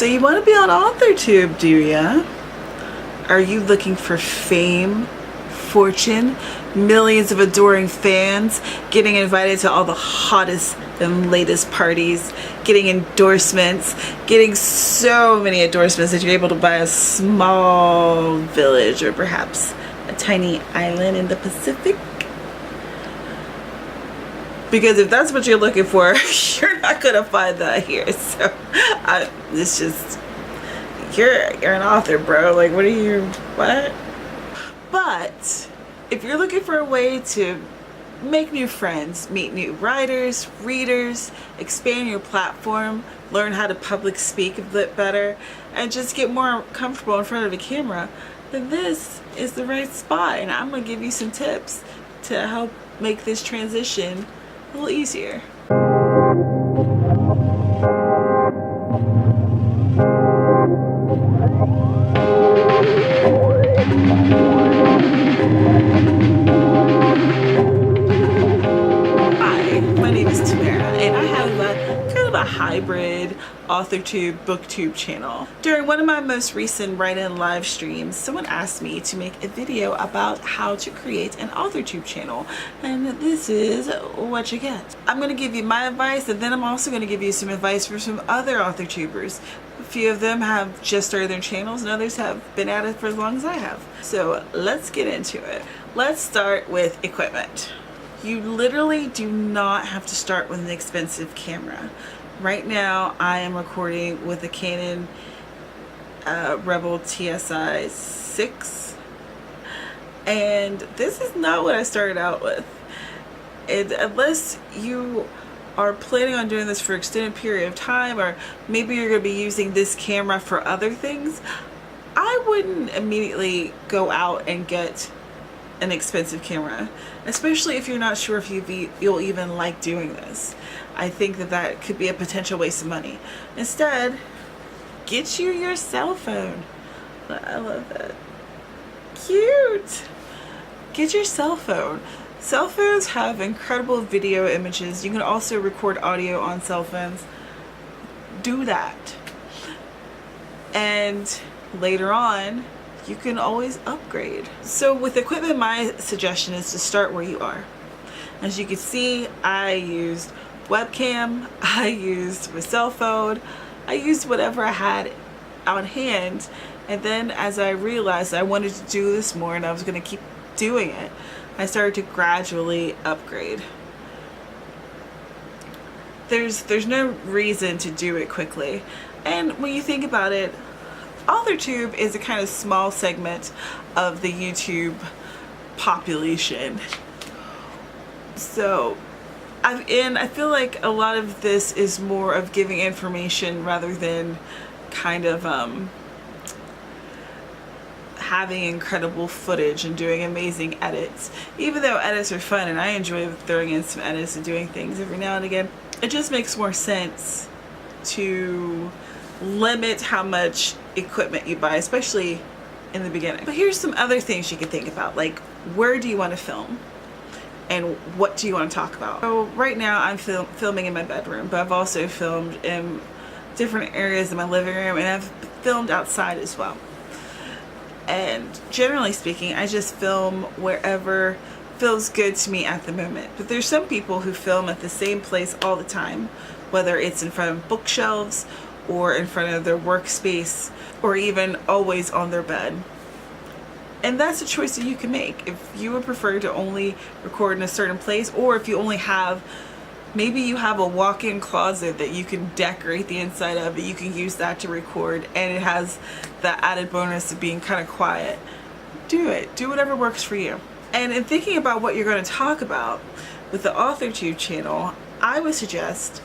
So you want to be on AuthorTube, do ya? Are you looking for fame, fortune, millions of adoring fans, getting invited to all the hottest and latest parties, getting endorsements, getting so many endorsements that you're able to buy a small village or perhaps a tiny island in the Pacific? Because if that's what you're looking for, you're not gonna find that here. So it's just, you're an author, bro. Like, what? But if you're looking for a way to make new friends, meet new writers, readers, expand your platform, learn how to public speak a bit better, and just get more comfortable in front of a camera, then this is the right spot. And I'm gonna give you some tips to help make this transition a little easier. Hi, my name is Tamara, and I have kind of a hybrid AuthorTube, BookTube channel. During one of my most recent write-in live streams, someone asked me to make a video about how to create an AuthorTube channel, and this is what you get. I'm going to give you my advice, and then I'm also going to give you some advice from some other AuthorTubers. A few of them have just started their channels, and others have been at it for as long as I have. So let's get into it. Let's start with equipment. You literally do not have to start with an expensive camera. Right now I am recording with a Canon Rebel TSI 6, and this is not what I started out with. And unless you are planning on doing this for an extended period of time, or maybe you're going to be using this camera for other things, I wouldn't immediately go out and get an expensive camera, especially if you're not sure if you'll even like doing this. I think that could be a potential waste of money. Instead, get you your cell phone. I love that. Cute. Get your cell phone. Cell phones have incredible video images. You can also record audio on cell phones. Do that. And later on, you can always upgrade. So with equipment, my suggestion is to start where you are. As you can see, I used webcam, I used my cell phone, I used whatever I had on hand, and then as I realized I wanted to do this more and I was going to keep doing it, I started to gradually upgrade. There's no reason to do it quickly, and when you think about it, AuthorTube is a kind of small segment of the YouTube population. So I feel like a lot of this is more of giving information rather than kind of having incredible footage and doing amazing edits. Even though edits are fun and I enjoy throwing in some edits and doing things every now and again, it just makes more sense to limit how much equipment you buy, especially in the beginning. But here's some other things you can think about, like where do you want to film and what do you want to talk about. So right now I'm filming in my bedroom, but I've also filmed in different areas in my living room, and I've filmed outside as well. And generally speaking, I just film wherever feels good to me at the moment. But there's some people who film at the same place all the time, whether it's in front of bookshelves or in front of their workspace, or even always on their bed. And that's a choice that you can make. If you would prefer to only record in a certain place, or if you only have, maybe you have a walk-in closet that you can decorate the inside of, that you can use that to record, and it has the added bonus of being kind of quiet, do it. Do whatever works for you. And in thinking about what you're going to talk about with the AuthorTube channel, I would suggest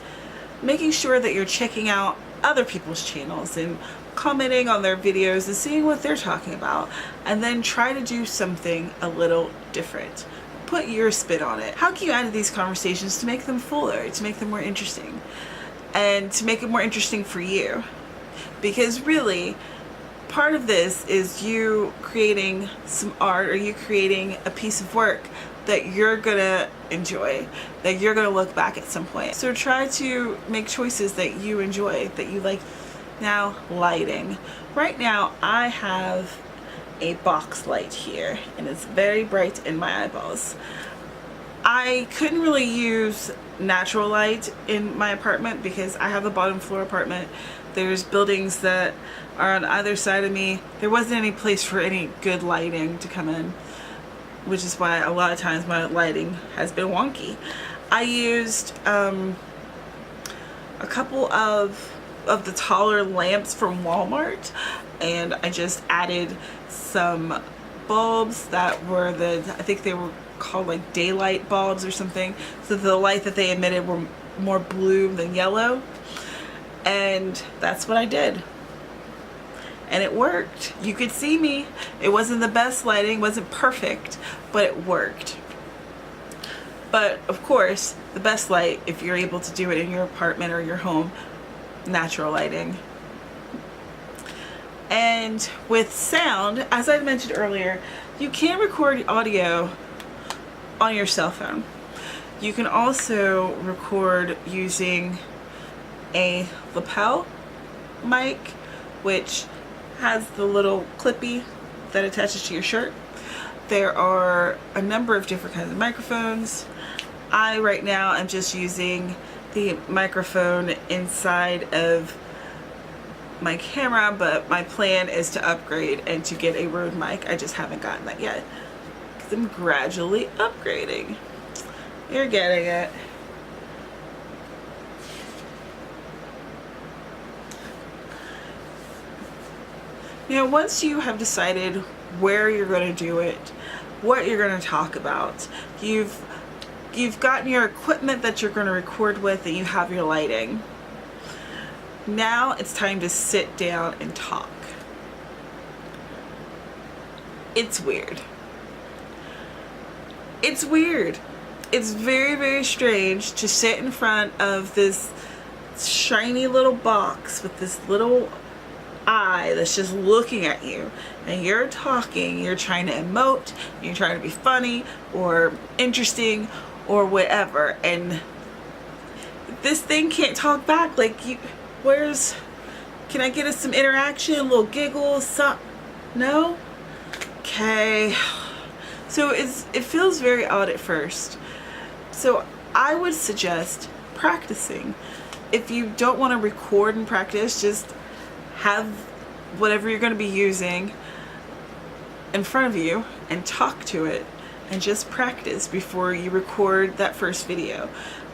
making sure that you're checking out other people's channels and commenting on their videos and seeing what they're talking about, and then try to do something a little different. Put your spin on it. How can you add to these conversations to make them fuller, to make them more interesting, and to make it more interesting for you? Because really, part of this is you creating some art, or you creating a piece of work that you're gonna enjoy, that you're gonna look back at some point. So try to make choices that you enjoy, that you like. Now, lighting. Right now I have a box light here and it's very bright in my eyeballs. I couldn't really use natural light in my apartment because I have a bottom floor apartment. There's buildings that are on either side of me. There wasn't any place for any good lighting to come in, which is why a lot of times my lighting has been wonky. I used a couple of the taller lamps from Walmart, and I just added some bulbs that were I think they were called like daylight bulbs or something, so the light that they emitted were more blue than yellow, and that's what I did, and it worked. You could see me. It wasn't the best lighting, wasn't perfect, but it worked. But of course, the best light, if you're able to do it in your apartment or your home, natural lighting. And with sound, as I mentioned earlier, you can record audio on your cell phone. You can also record using a lapel mic, which has the little clippy that attaches to your shirt. There are a number of different kinds of microphones. I right now am just using the microphone inside of my camera, but my plan is to upgrade and to get a Rode mic. I just haven't gotten that yet because I'm gradually upgrading. You're getting it. Now, once you have decided where you're going to do it, what you're going to talk about, you've gotten your equipment that you're going to record with, and you have your lighting. Now it's time to sit down and talk. It's weird. It's weird. It's very, very strange to sit in front of this shiny little box with this little eye that's just looking at you, and you're talking, you're trying to emote, you're trying to be funny or interesting or whatever, and this thing can't talk back. Like, can I get us some interaction, a little giggle, no? Okay. So it feels very odd at first. So I would suggest practicing. If you don't want to record and practice, just have whatever you're going to be using in front of you and talk to it and just practice before you record that first video.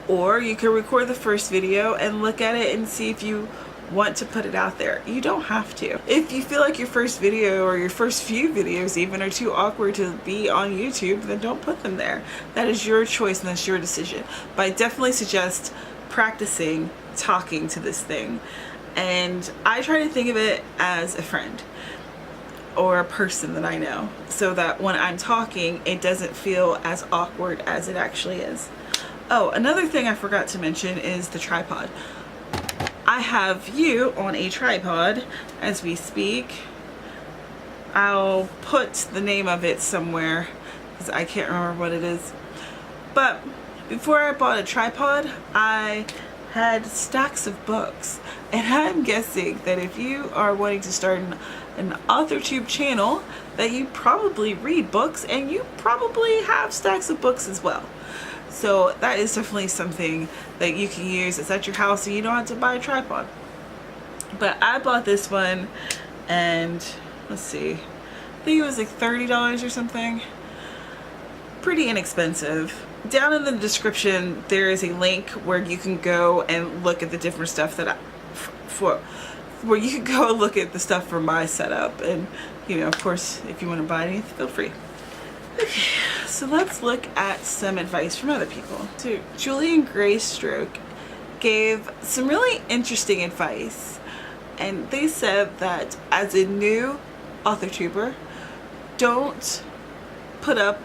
Or you can record the first video and look at it and see if you want to put it out there. You don't have to. If you feel like your first video or your first few videos even are too awkward to be on YouTube, then don't put them there. That is your choice and that's your decision. But I definitely suggest practicing talking to this thing. And I try to think of it as a friend or a person that I know, so that when I'm talking, it doesn't feel as awkward as it actually is. Oh, another thing I forgot to mention is the tripod. I have you on a tripod as we speak. I'll put the name of it somewhere because I can't remember what it is. But before I bought a tripod, I had stacks of books, and I'm guessing that if you are wanting to start an AuthorTube channel, that you probably read books and you probably have stacks of books as well. So that is definitely something that you can use. It's at your house and you don't have to buy a tripod. But I bought this one, and let's see, I think it was like $30 or something. Pretty inexpensive. Down in the description there is a link where you can go and look at the different stuff that where you can go and look at the stuff for my setup, and you know, of course, if you want to buy anything, feel free. Okay, so let's look at some advice from other people. So Julian Graystroke gave some really interesting advice, and they said that as a new AuthorTuber, don't put up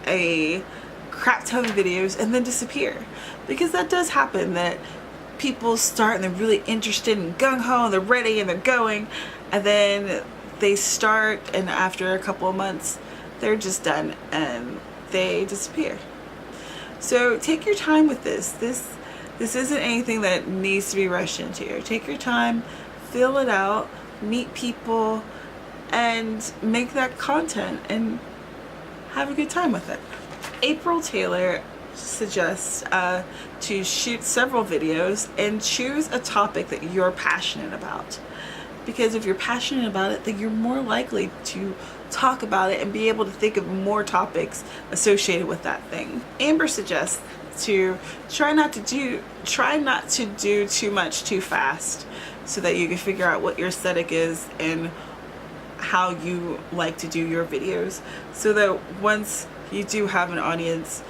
a crap ton of videos and then disappear, because that does happen, that people start and they're really interested and gung-ho and they're ready and they're going, and then they start and after a couple of months they're just done and they disappear. So take your time with this. This isn't anything that needs to be rushed into. Take your time, fill it out, meet people, and make that content and have a good time with it. April Taylor suggests to shoot several videos and choose a topic that you're passionate about. Because if you're passionate about it, then you're more likely to talk about it and be able to think of more topics associated with that thing. Amber suggests to try not to do too much too fast, so that you can figure out what your aesthetic is and how you like to do your videos, so that once you do have an audience,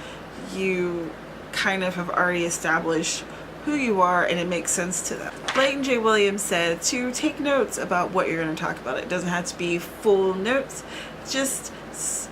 you kind of have already established who you are and it makes sense to them. Leighton Jae Williams said to take notes about what you're going to talk about. It doesn't have to be full notes,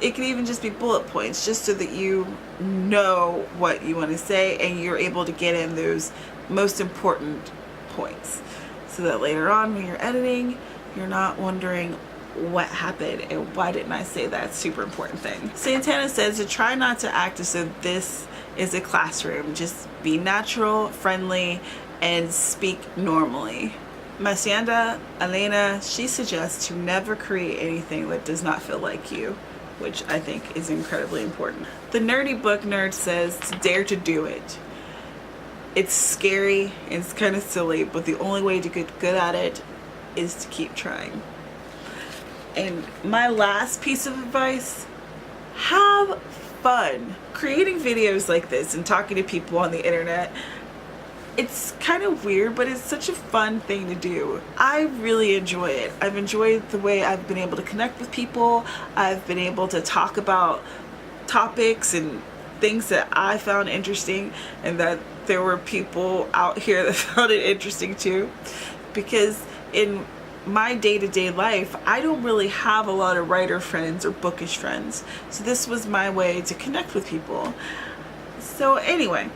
it can even just be bullet points, just so that you know what you want to say and you're able to get in those most important points, so that later on when you're editing, you're not wondering what happened and why didn't I say that super important thing. Santana says to try not to act as though this is a classroom. Just be natural, friendly, and speak normally. Macienda Alena, she suggests to never create anything that does not feel like you, which I think is incredibly important. The Nerdy Book Nerd says to dare to do it. It's scary, it's kind of silly, but the only way to get good at it is to keep trying. And my last piece of advice, have fun. Creating videos like this and talking to people on the internet, it's kind of weird, but it's such a fun thing to do. I really enjoy it. I've enjoyed the way I've been able to connect with people. I've been able to talk about topics and things that I found interesting, and that there were people out here that found it interesting too. Because in my day-to-day life, I don't really have a lot of writer friends or bookish friends, so this was my way to connect with people. So anyway,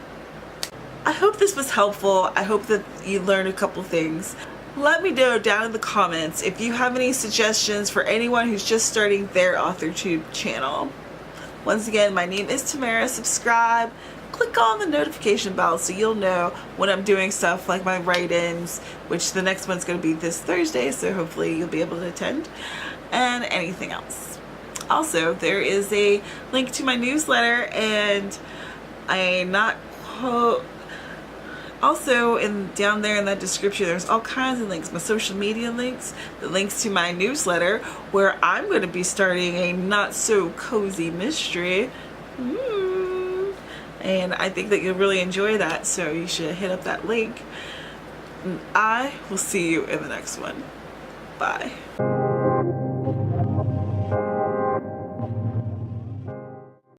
I hope this was helpful. I hope that you learned a couple things. Let me know down in the comments if you have any suggestions for anyone who's just starting their AuthorTube channel. Once again, my name is Tamara. Subscribe, click on the notification bell so you'll know when I'm doing stuff like my write-ins, which the next one's going to be this Thursday, so hopefully you'll be able to attend, and anything else. Also, there is a link to my newsletter, and also down there in that description, there's all kinds of links, my social media links, the links to my newsletter, where I'm going to be starting a not so cozy mystery. And I think that you'll really enjoy that, so you should hit up that link. And I will see you in the next one. Bye.